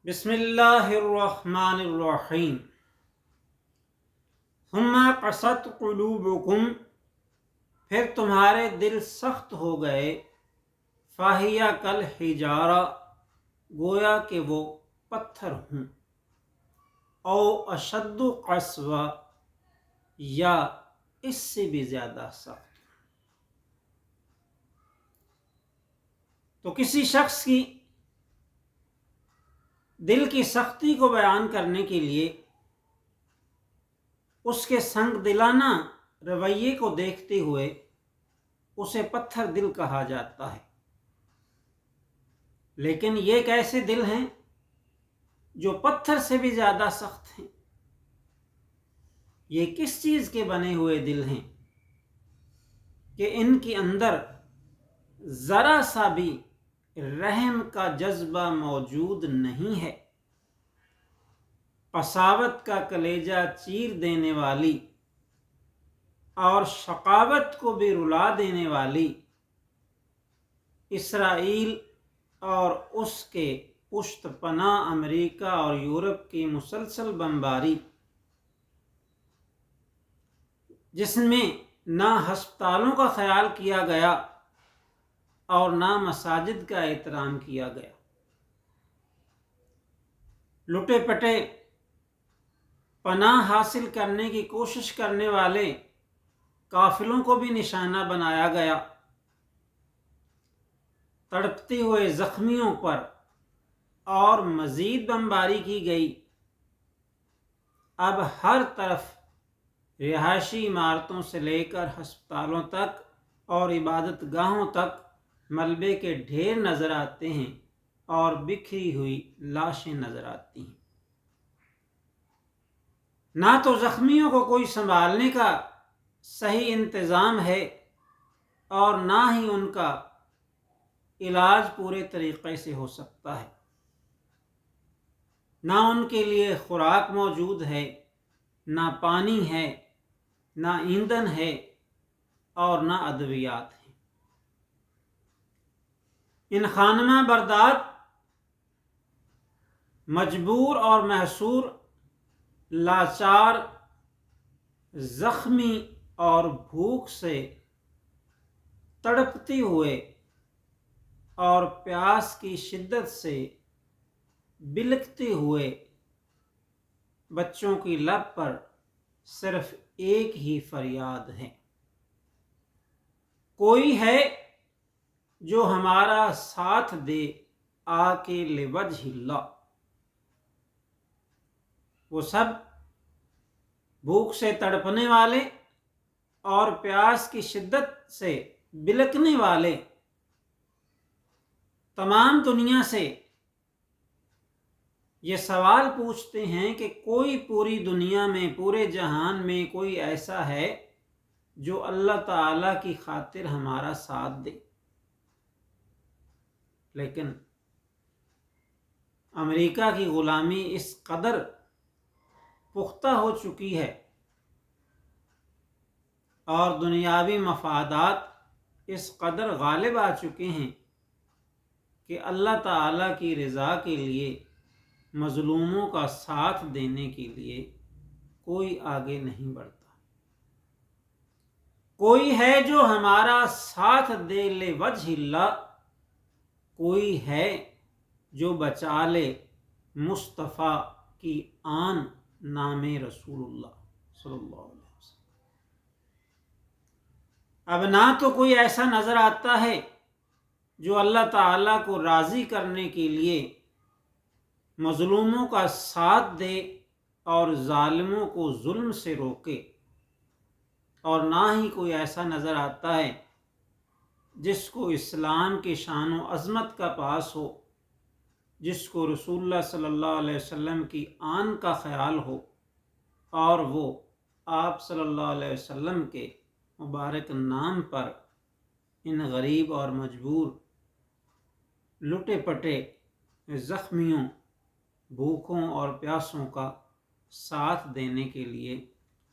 بسم اللہ الرحمن الرحیم ثم قست قلوبکم، پھر تمہارے دل سخت ہو گئے، فاہیہ کالحجارہ، گویا کہ وہ پتھر ہوں، او اشد قسوہ، یا اس سے بھی زیادہ سخت۔ تو کسی شخص کی دل کی سختی کو بیان کرنے کے لیے اس کے سنگ دلانہ رویے کو دیکھتے ہوئے اسے پتھر دل کہا جاتا ہے۔ لیکن یہ کیسے دل ہیں جو پتھر سے بھی زیادہ سخت ہیں؟ یہ کس چیز کے بنے ہوئے دل ہیں کہ ان کے اندر ذرا سا بھی رحم کا جذبہ موجود نہیں ہے؟ قساوت کا کلیجہ چیر دینے والی اور شقاوت کو بھی رلا دینے والی اسرائیل اور اس کے پشت پناہ امریکہ اور یورپ کی مسلسل بمباری، جس میں نہ ہسپتالوں کا خیال کیا گیا اور نہ مساجد کا احترام کیا گیا، لٹے پٹے پناہ حاصل کرنے کی کوشش کرنے والے قافلوں کو بھی نشانہ بنایا گیا، تڑپتے ہوئے زخمیوں پر اور مزید بمباری کی گئی۔ اب ہر طرف رہائشی عمارتوں سے لے کر ہسپتالوں تک اور عبادت گاہوں تک ملبے کے ڈھیر نظر آتے ہیں اور بکھری ہوئی لاشیں نظر آتی ہیں۔ نہ تو زخمیوں کو کوئی سنبھالنے کا صحیح انتظام ہے اور نہ ہی ان کا علاج پورے طریقے سے ہو سکتا ہے، نہ ان کے لیے خوراک موجود ہے، نہ پانی ہے، نہ ایندھن ہے اور نہ ادویات ہیں۔ ان خانمہ بردار، مجبور اور محصور، لاچار، زخمی اور بھوک سے تڑپتے ہوئے اور پیاس کی شدت سے بلکتے ہوئے بچوں کی لب پر صرف ایک ہی فریاد ہے: کوئی ہے جو ہمارا ساتھ دے آ کے لوجہ اللہ۔ وہ سب بھوک سے تڑپنے والے اور پیاس کی شدت سے بلکنے والے تمام دنیا سے یہ سوال پوچھتے ہیں کہ کوئی پوری دنیا میں، پورے جہان میں کوئی ایسا ہے جو اللہ تعالیٰ کی خاطر ہمارا ساتھ دے؟ لیکن امریکہ کی غلامی اس قدر پختہ ہو چکی ہے اور دنیاوی مفادات اس قدر غالب آ چکے ہیں کہ اللہ تعالیٰ کی رضا کے لیے، مظلوموں کا ساتھ دینے کے لیے کوئی آگے نہیں بڑھتا۔ کوئی ہے جو ہمارا ساتھ دے لوجہ اللہ، کوئی ہے جو بچا لے مصطفیٰ کی آن نام رسول اللہ صلی اللہ علیہ وسلم۔ اب نہ تو کوئی ایسا نظر آتا ہے جو اللہ تعالیٰ کو راضی کرنے کے لیے مظلوموں کا ساتھ دے اور ظالموں کو ظلم سے روکے، اور نہ ہی کوئی ایسا نظر آتا ہے جس کو اسلام کی شان و عظمت کا پاس ہو، جس کو رسول اللہ صلی اللہ علیہ وسلم کی آن کا خیال ہو، اور وہ آپ صلی اللہ علیہ وسلم کے مبارک نام پر ان غریب اور مجبور، لٹے پٹے زخمیوں، بھوکوں اور پیاسوں کا ساتھ دینے کے لیے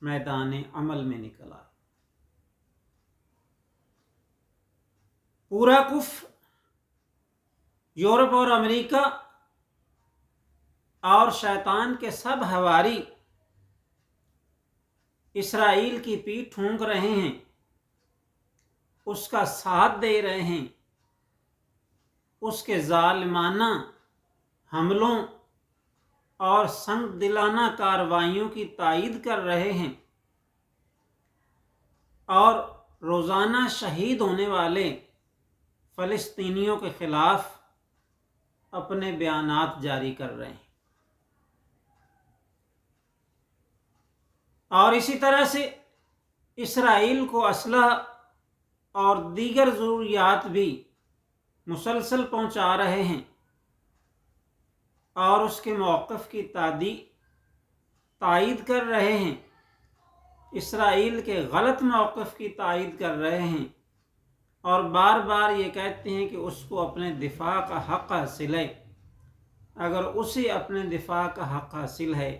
میدان عمل میں نکل آئے۔ پورا کفر، یورپ اور امریکہ اور شیطان کے سب حواری اسرائیل کی پیٹھ ٹھونک رہے ہیں، اس کا ساتھ دے رہے ہیں، اس کے ظالمانہ حملوں اور سنگ دلانہ کارروائیوں کی تائید کر رہے ہیں، اور روزانہ شہید ہونے والے فلسطینیوں کے خلاف اپنے بیانات جاری کر رہے ہیں۔ اور اسی طرح سے اسرائیل کو اسلحہ اور دیگر ضروریات بھی مسلسل پہنچا رہے ہیں، اور اس کے موقف کی تائید کر رہے ہیں، اسرائیل کے غلط موقف کی تائید کر رہے ہیں، اور بار بار یہ کہتے ہیں کہ اس کو اپنے دفاع کا حق حاصل ہے۔ اگر اسے اپنے دفاع کا حق حاصل ہے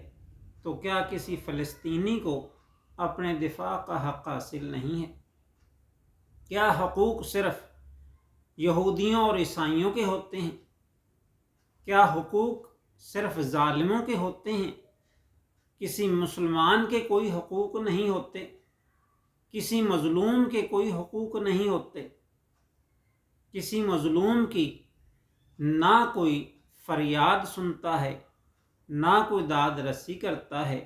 تو کیا کسی فلسطینی کو اپنے دفاع کا حق حاصل نہیں ہے؟ کیا حقوق صرف یہودیوں اور عیسائیوں کے ہوتے ہیں؟ کیا حقوق صرف ظالموں کے ہوتے ہیں؟ کسی مسلمان کے کوئی حقوق نہیں ہوتے؟ کسی مظلوم کے کوئی حقوق نہیں ہوتے؟ کسی مظلوم کی نہ کوئی فریاد سنتا ہے، نہ کوئی داد رسی کرتا ہے،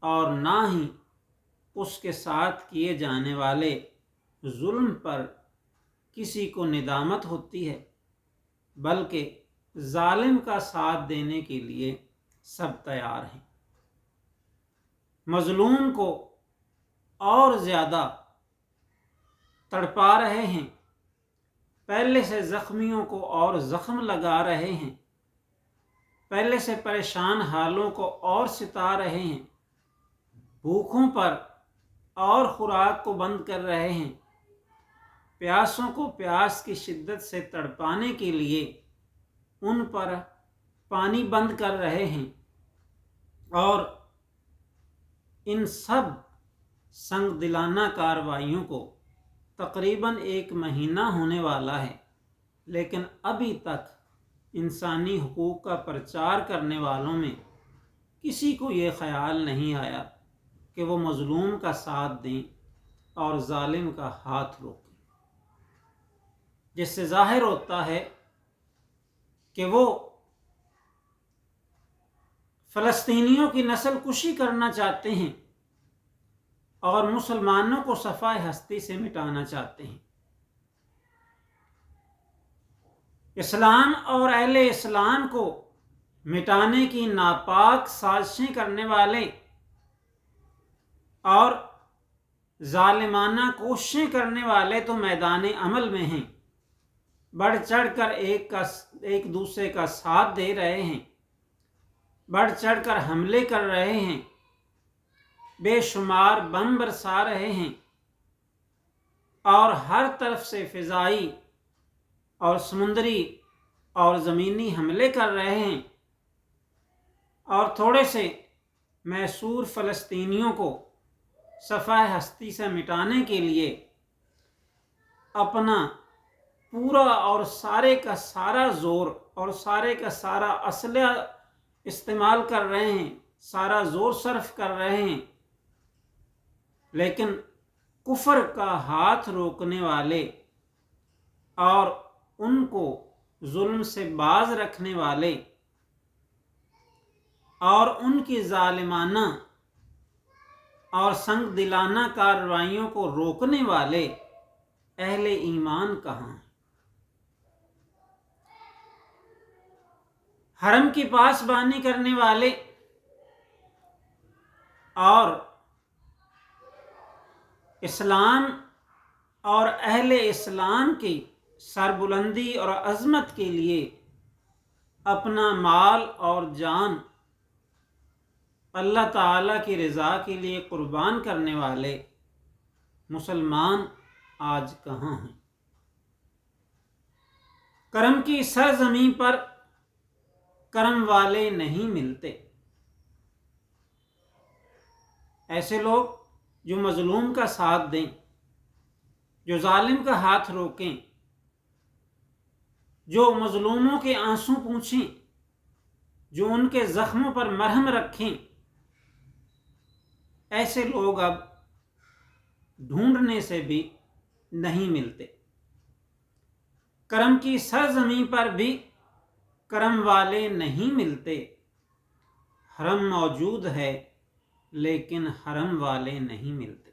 اور نہ ہی اس کے ساتھ کیے جانے والے ظلم پر کسی کو ندامت ہوتی ہے، بلکہ ظالم کا ساتھ دینے کے لیے سب تیار ہیں۔ مظلوم کو اور زیادہ تڑپا رہے ہیں، پہلے سے زخمیوں کو اور زخم لگا رہے ہیں، پہلے سے پریشان حالوں کو اور ستا رہے ہیں، بھوکوں پر اور خوراک کو بند کر رہے ہیں، پیاسوں کو پیاس کی شدت سے تڑپانے کے لیے ان پر پانی بند کر رہے ہیں، اور ان سب سنگ دلانہ کارروائیوں کو تقریباً 1 مہینہ ہونے والا ہے، لیکن ابھی تک انسانی حقوق کا پرچار کرنے والوں میں کسی کو یہ خیال نہیں آیا کہ وہ مظلوم کا ساتھ دیں اور ظالم کا ہاتھ روکیں، جس سے ظاہر ہوتا ہے کہ وہ فلسطینیوں کی نسل کشی کرنا چاہتے ہیں اور مسلمانوں کو صفحہ ہستی سے مٹانا چاہتے ہیں۔ اسلام اور اہل اسلام کو مٹانے کی ناپاک سازشیں کرنے والے اور ظالمانہ کوششیں کرنے والے تو میدان عمل میں ہیں، بڑھ چڑھ کر ایک دوسرے کا ساتھ دے رہے ہیں، بڑھ چڑھ کر حملے کر رہے ہیں، بے شمار بم برسا رہے ہیں، اور ہر طرف سے فضائی اور سمندری اور زمینی حملے کر رہے ہیں، اور تھوڑے سے محصور فلسطینیوں کو صفحہ ہستی سے مٹانے کے لیے اپنا پورا اور سارے کا سارا زور اور سارے کا سارا اسلحہ استعمال کر رہے ہیں، سارا زور صرف کر رہے ہیں، لیکن کفر کا ہاتھ روکنے والے اور ان کو ظلم سے باز رکھنے والے اور ان کی ظالمانہ اور سنگ دلانہ کارروائیوں کو روکنے والے اہل ایمان کہاں ہیں؟ حرم کی پاسبانی کرنے والے اور اسلام اور اہل اسلام کی سربلندی اور عظمت کے لیے اپنا مال اور جان اللہ تعالیٰ کی رضا کے لیے قربان کرنے والے مسلمان آج کہاں ہیں؟ کرم کی سرزمین پر کرم والے نہیں ملتے۔ ایسے لوگ جو مظلوم کا ساتھ دیں، جو ظالم کا ہاتھ روکیں، جو مظلوموں کے آنسو پوچھیں، جو ان کے زخموں پر مرہم رکھیں، ایسے لوگ اب ڈھونڈنے سے بھی نہیں ملتے۔ کرم کی سرزمین پر بھی کرم والے نہیں ملتے۔ حرم موجود ہے لیکن حرم والے نہیں ملتے۔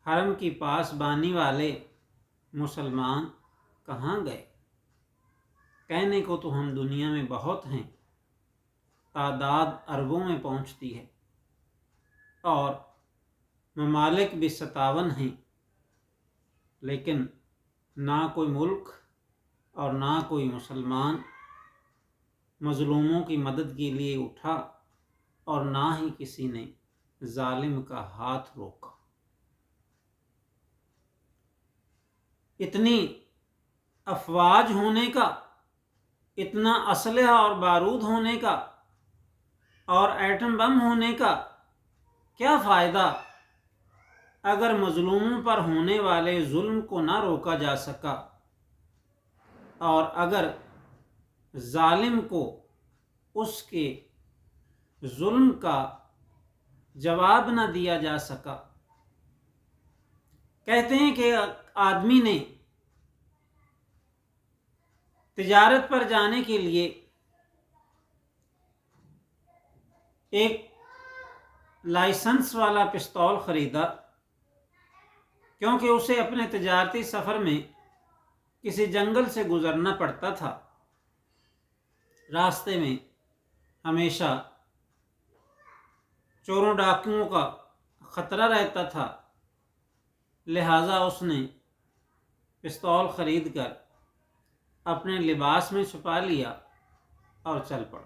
حرم کی پاسبانی والے مسلمان کہاں گئے؟ کہنے کو تو ہم دنیا میں بہت ہیں، تعداد اربوں میں پہنچتی ہے، اور ممالک بھی 57 ہیں، لیکن نہ کوئی ملک اور نہ کوئی مسلمان مظلوموں کی مدد کے لیے اٹھا، اور نہ ہی کسی نے ظالم کا ہاتھ روکا۔ اتنی افواج ہونے کا، اتنا اسلحہ اور بارود ہونے کا، اور ایٹم بم ہونے کا کیا فائدہ اگر مظلوموں پر ہونے والے ظلم کو نہ روکا جا سکا، اور اگر ظالم کو اس کے ظلم کا جواب نہ دیا جا سکا۔ کہتے ہیں کہ آدمی نے تجارت پر جانے کے لیے ایک لائسنس والا پستول خریدا، کیونکہ اسے اپنے تجارتی سفر میں کسی جنگل سے گزرنا پڑتا تھا۔ راستے میں ہمیشہ چوروں ڈاکوؤں کا خطرہ رہتا تھا، لہٰذا اس نے پستول خرید کر اپنے لباس میں چھپا لیا اور چل پڑا۔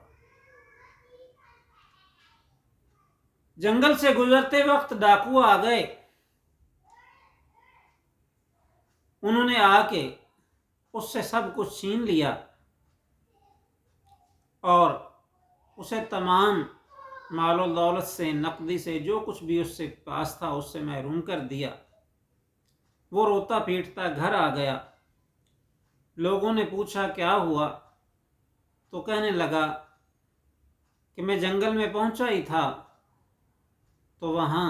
جنگل سے گزرتے وقت ڈاکو آ گئے۔ انہوں نے آ کے اس سے سب کچھ چھین لیا اور اسے تمام مال و دولت سے، نقدی سے، جو کچھ بھی اس سے پاس تھا اس سے محروم کر دیا۔ وہ روتا پیٹتا گھر آ گیا۔ لوگوں نے پوچھا کیا ہوا، تو کہنے لگا کہ میں جنگل میں پہنچا ہی تھا تو وہاں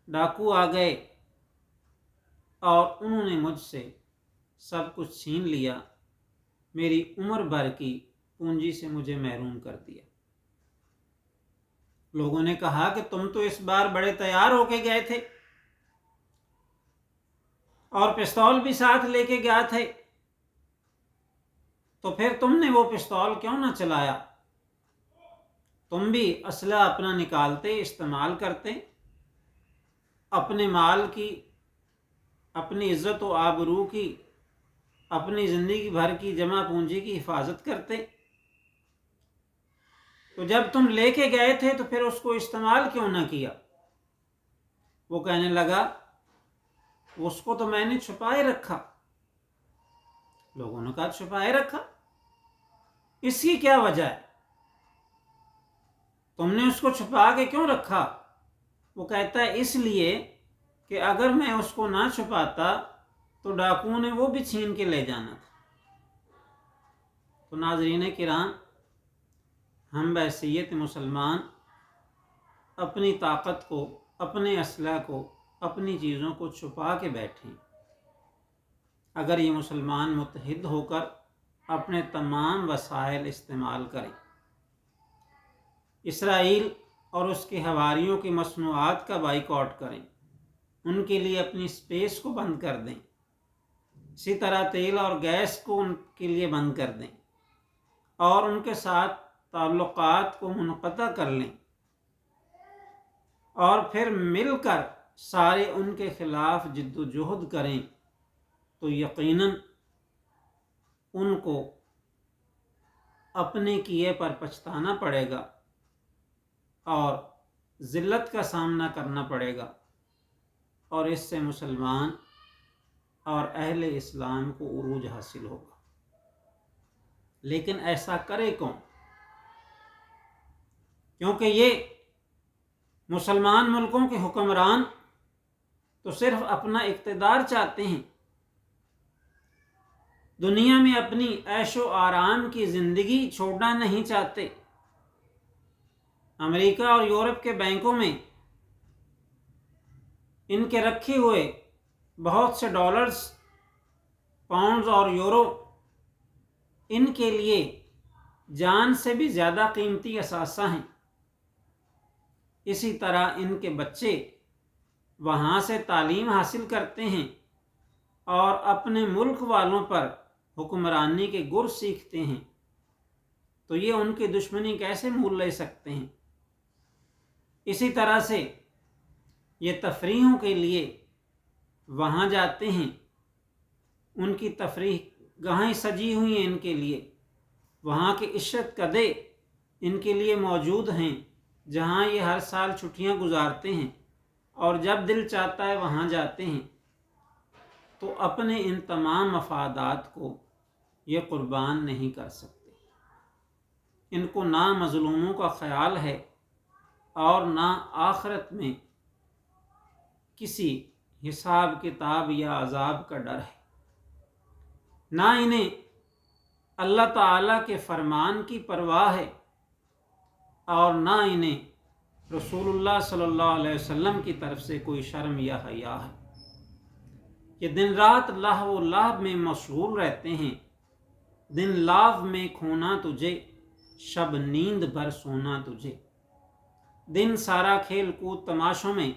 ڈاکو آ گئے اور انہوں نے مجھ سے سب کچھ چھین لیا، میری عمر بھر کی پونجی سے مجھے محروم کر دیا۔ لوگوں نے کہا کہ تم تو اس بار بڑے تیار ہو کے گئے تھے اور پستول بھی ساتھ لے کے گئے تھے، تو پھر تم نے وہ پستول کیوں نہ چلایا؟ تم بھی اسلحہ اپنا نکالتے، استعمال کرتے، اپنے مال کی، اپنی عزت و آبرو کی، اپنی زندگی بھر کی جمع پونجی کی حفاظت کرتے۔ تو جب تم لے کے گئے تھے تو پھر اس کو استعمال کیوں نہ کیا؟ وہ کہنے لگا اس کو تو میں نے چھپائے رکھا۔ لوگوں نے کہا چھپائے رکھا، اس کی کیا وجہ ہے؟ تم نے اس کو چھپا کے کیوں رکھا؟ وہ کہتا ہے اس لیے کہ اگر میں اس کو نہ چھپاتا تو ڈاکوؤں نے وہ بھی چھین کے لے جانا تھا۔ تو ناظرین کرام، ہم بحیثیت مسلمان اپنی طاقت کو، اپنے اسلحہ کو، اپنی چیزوں کو چھپا کے بیٹھیں۔ اگر یہ مسلمان متحد ہو کر اپنے تمام وسائل استعمال کریں، اسرائیل اور اس کے حواریوں کی مصنوعات کا بائیکاٹ کریں، ان کے لیے اپنی اسپیس کو بند کر دیں، اسی طرح تیل اور گیس کو ان کے لیے بند کر دیں اور ان کے ساتھ تعلقات کو منقطع کر لیں، اور پھر مل کر سارے ان کے خلاف جد و جہد کریں، تو یقیناً ان کو اپنے کیے پر پچھتانا پڑے گا اور ذلت کا سامنا کرنا پڑے گا، اور اس سے مسلمان اور اہل اسلام کو عروج حاصل ہوگا۔ لیکن ایسا کرے کون؟ کیونکہ یہ مسلمان ملکوں کے حکمران تو صرف اپنا اقتدار چاہتے ہیں، دنیا میں اپنی عیش و آرام کی زندگی چھوڑنا نہیں چاہتے۔ امریکہ اور یورپ کے بینکوں میں ان کے رکھے ہوئے بہت سے ڈالرز، پاؤنڈز اور یورو ان کے لیے جان سے بھی زیادہ قیمتی اثاثہ ہیں۔ اسی طرح ان کے بچے وہاں سے تعلیم حاصل کرتے ہیں اور اپنے ملک والوں پر حکمرانی کے گر سیکھتے ہیں، تو یہ ان کی دشمنی کیسے مول لے سکتے ہیں؟ اسی طرح سے یہ تفریحوں کے لیے وہاں جاتے ہیں، ان کی تفریح گاہیں سجی ہوئی ہیں ان کے لیے، وہاں کے عشرت کدے ان کے لیے موجود ہیں جہاں یہ ہر سال چھٹیاں گزارتے ہیں اور جب دل چاہتا ہے وہاں جاتے ہیں، تو اپنے ان تمام مفادات کو یہ قربان نہیں کر سکتے۔ ان کو نہ مظلوموں کا خیال ہے اور نہ آخرت میں کسی حساب کتاب یا عذاب کا ڈر ہے۔ نہ انہیں اللہ تعالیٰ کے فرمان کی پرواہ ہے اور نہ انہیں رسول اللہ صلی اللہ علیہ وسلم کی طرف سے کوئی شرم یا حیا ہے۔ یہ دن رات لہو و لعب میں مشغول رہتے ہیں، دن لاو میں کھونا تجھے، شب نیند بھر سونا تجھے۔ دن سارا کھیل کود تماشوں میں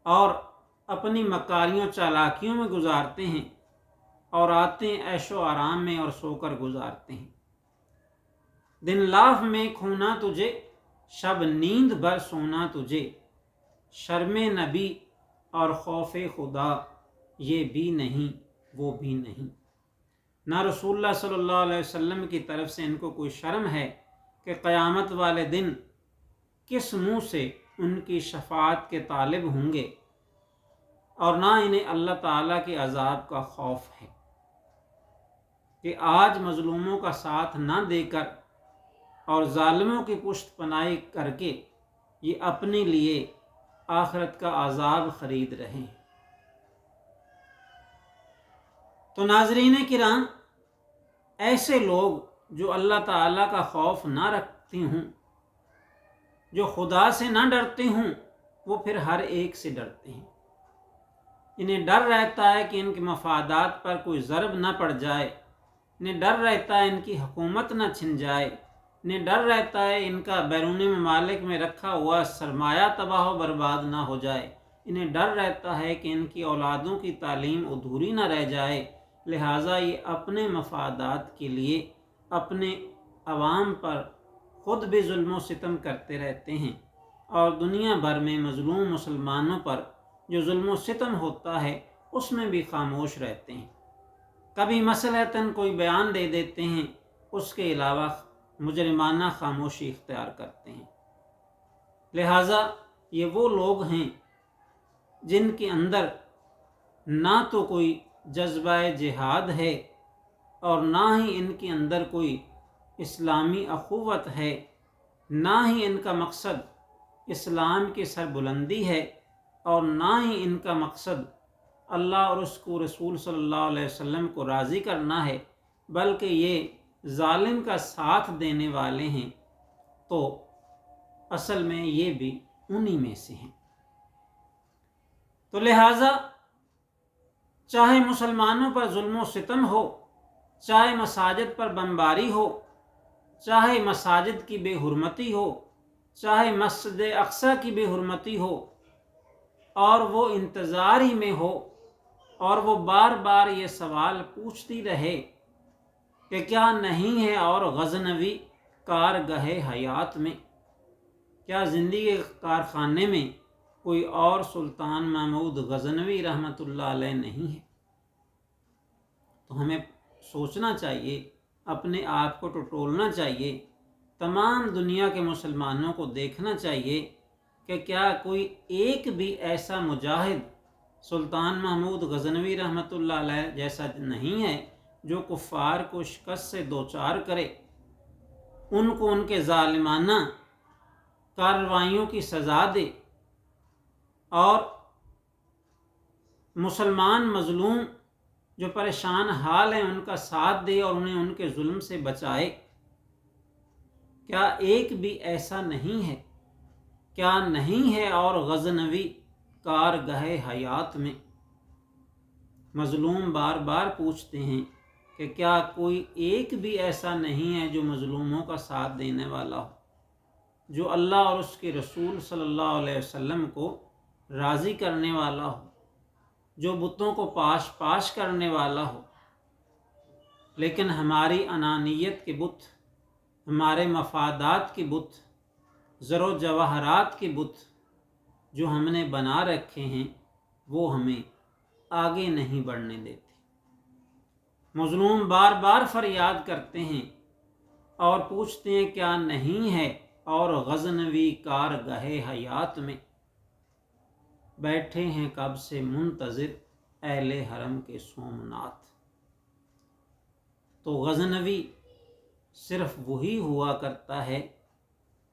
اور اپنی مکاریوں چالاکیوں میں گزارتے ہیں اور آتے ہیں عیش و آرام میں اور سو کر گزارتے ہیں۔ دن لاف میں کھونا تجھے، شب نیند بھر سونا تجھے۔ شرم نبی اور خوف خدا یہ بھی نہیں وہ بھی نہیں۔ نہ رسول اللہ صلی اللہ علیہ وسلم کی طرف سے ان کو کوئی شرم ہے کہ قیامت والے دن کس منہ سے ان کی شفاعت کے طالب ہوں گے، اور نہ انہیں اللہ تعالیٰ کے عذاب کا خوف ہے کہ آج مظلوموں کا ساتھ نہ دے کر اور ظالموں کی پشت پناہی کر کے یہ اپنے لیے آخرت کا عذاب خرید رہے ہیں۔ تو ناظرین کرام، ایسے لوگ جو اللہ تعالیٰ کا خوف نہ رکھتے ہوں، جو خدا سے نہ ڈرتے ہوں، وہ پھر ہر ایک سے ڈرتے ہیں۔ انہیں ڈر رہتا ہے کہ ان کے مفادات پر کوئی ضرب نہ پڑ جائے، انہیں ڈر رہتا ہے ان کی حکومت نہ چھن جائے، انہیں ڈر رہتا ہے ان کا بیرون ممالک میں رکھا ہوا سرمایہ تباہ و برباد نہ ہو جائے، انہیں ڈر رہتا ہے کہ ان کی اولادوں کی تعلیم ادھوری نہ رہ جائے، لہٰذا یہ اپنے مفادات کے لیے اپنے عوام پر خود بھی ظلم و ستم کرتے رہتے ہیں، اور دنیا بھر میں مظلوم مسلمانوں پر جو ظلم و ستم ہوتا ہے اس میں بھی خاموش رہتے ہیں۔ کبھی مصلحتاً کوئی بیان دے دیتے ہیں، اس کے علاوہ مجرمانہ خاموشی اختیار کرتے ہیں۔ لہٰذا یہ وہ لوگ ہیں جن کے اندر نہ تو کوئی جذبہ جہاد ہے اور نہ ہی ان کے اندر کوئی اسلامی اخوت ہے، نہ ہی ان کا مقصد اسلام کی سربلندی ہے، اور نہ ہی ان کا مقصد اللہ اور اس کو رسول صلی اللہ علیہ وسلم کو راضی کرنا ہے، بلکہ یہ ظالم کا ساتھ دینے والے ہیں۔ تو اصل میں یہ بھی انہی میں سے ہیں۔ تو لہٰذا چاہے مسلمانوں پر ظلم و ستم ہو، چاہے مساجد پر بمباری ہو، چاہے مساجد کی بے حرمتی ہو، چاہے مسجد اقصی کی بے حرمتی ہو، اور وہ انتظار ہی میں ہو اور وہ بار بار یہ سوال پوچھتی رہے کہ کیا نہیں ہے اور غزنوی کارگہ حیات میں، کیا زندگی کے کارخانے میں کوئی اور سلطان محمود غزنوی رحمۃ اللہ علیہ نہیں ہے؟ تو ہمیں سوچنا چاہیے، اپنے آپ کو ٹٹولنا چاہیے، تمام دنیا کے مسلمانوں کو دیکھنا چاہیے کہ کیا کوئی ایک بھی ایسا مجاہد سلطان محمود غزنوی رحمۃ اللہ علیہ جیسا نہیں ہے جو کفار کو شکست سے دوچار کرے، ان کو ان کے ظالمانہ کارروائیوں کی سزا دے، اور مسلمان مظلوم جو پریشان حال ہیں ان کا ساتھ دے اور انہیں ان کے ظلم سے بچائے۔ کیا ایک بھی ایسا نہیں ہے؟ کیا نہیں ہے اور غزنوی کارگاہ حیات میں؟ مظلوم بار بار پوچھتے ہیں کہ کیا کوئی ایک بھی ایسا نہیں ہے جو مظلوموں کا ساتھ دینے والا ہو، جو اللہ اور اس کے رسول صلی اللہ علیہ وسلم کو راضی کرنے والا ہو، جو بتوں کو پاش پاش کرنے والا ہو۔ لیکن ہماری انانیت کے بت، ہمارے مفادات کے بت، زر و جواہرات کے بت جو ہم نے بنا رکھے ہیں، وہ ہمیں آگے نہیں بڑھنے دیتے۔ مظلوم بار بار فریاد کرتے ہیں اور پوچھتے ہیں کیا نہیں ہے اور غزنوی کارگاہ حیات میں؟ بیٹھے ہیں کب سے منتظر اہل حرم کے سومنات۔ تو غزنوی صرف وہی ہوا کرتا ہے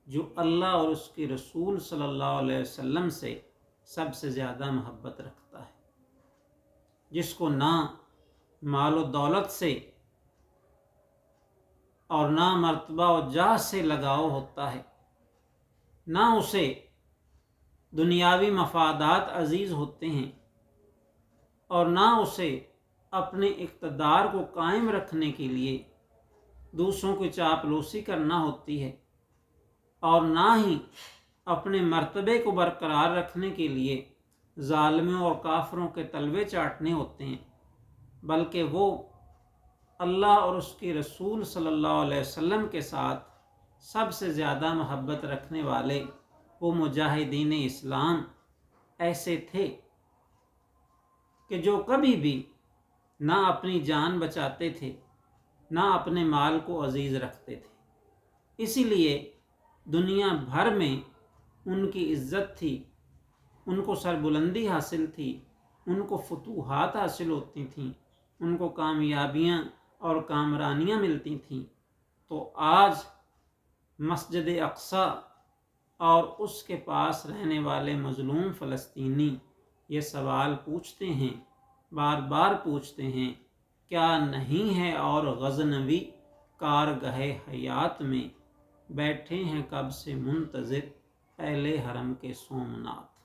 جو اللہ اور اس کے رسول صلی اللہ علیہ وسلم سے سب سے زیادہ محبت رکھتا ہے، جس کو نہ مال و دولت سے اور نہ مرتبہ و جاہ سے لگاؤ ہوتا ہے، نہ اسے دنیاوی مفادات عزیز ہوتے ہیں، اور نہ اسے اپنے اقتدار کو قائم رکھنے کے لیے دوسروں کی چاپلوسی کرنا ہوتی ہے، اور نہ ہی اپنے مرتبے کو برقرار رکھنے کے لیے ظالموں اور کافروں کے تلوے چاٹنے ہوتے ہیں، بلکہ وہ اللہ اور اس کے رسول صلی اللہ علیہ وسلم کے ساتھ سب سے زیادہ محبت رکھنے والے وہ مجاہدین اسلام ایسے تھے کہ جو کبھی بھی نہ اپنی جان بچاتے تھے، نہ اپنے مال کو عزیز رکھتے تھے۔ اسی لیے دنیا بھر میں ان کی عزت تھی، ان کو سربلندی حاصل تھی، ان کو فتوحات حاصل ہوتی تھیں، ان کو کامیابیاں اور کامرانیاں ملتی تھیں۔ تو آج مسجد اقصی اور اس کے پاس رہنے والے مظلوم فلسطینی یہ سوال پوچھتے ہیں، بار بار پوچھتے ہیں، کیا نہیں ہے اور غزنوی کارگاہ حیات میں؟ بیٹھے ہیں کب سے منتظر اہل حرم کے سومنات۔